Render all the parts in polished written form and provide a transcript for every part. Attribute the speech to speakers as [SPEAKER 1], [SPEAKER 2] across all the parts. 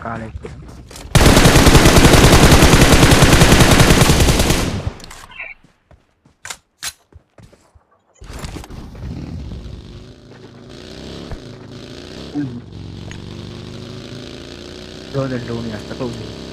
[SPEAKER 1] ကားလေးတော့လည်းလုံးနေတာတစ်ပုတ်လေး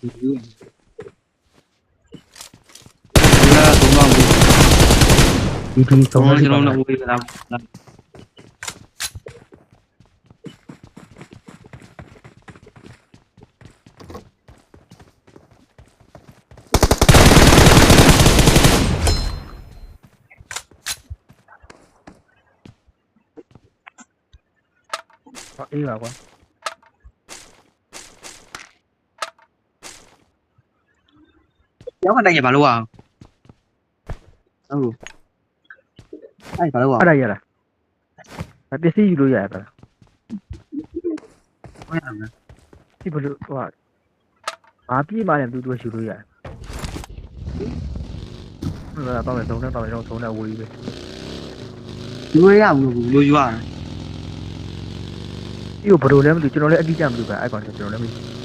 [SPEAKER 1] ဒီဒီဆုံးနေကျွန်တော်တို့ဝေးလာအေးပါကွာ
[SPEAKER 2] ရောက်ခတိုင်းရဘာလို့အောင်ဟုတ်အဲ့ဘာလို့အောင်
[SPEAKER 1] အဲ့ဒါရလားပစ္စည်းယူလို့ရတာ
[SPEAKER 2] ဟုတ်ရမလား
[SPEAKER 1] ဒီဘလို့ဟိုဘာပြေးမှလည်းသူယူလို့ရတယ်ဟုတ်လားတော့မယ်သုံးနဲ့ဝေးပဲ
[SPEAKER 2] ယူရဘူးလို့ယူရတယ်
[SPEAKER 1] ဒီဘလို့လည်းမသိကျွန်တော်လည်းအတိအကျမသိပါအဲ့ကောင်ကျွန်တော်လည်းမသိ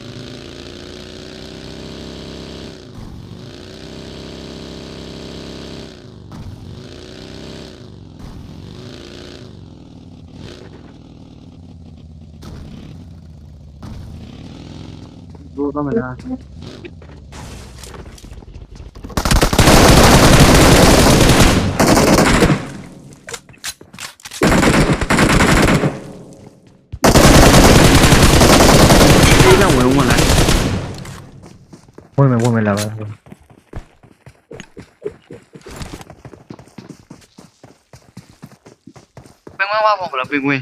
[SPEAKER 2] တော့မလား
[SPEAKER 1] ဝင်မယ်လာပါ
[SPEAKER 2] ဘယ်မှာဝါဖို့လဲပင်ဝင်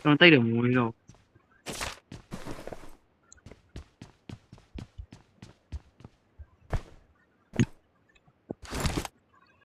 [SPEAKER 2] ကျွန်တော်တိုက်တယ်မဝင်တော့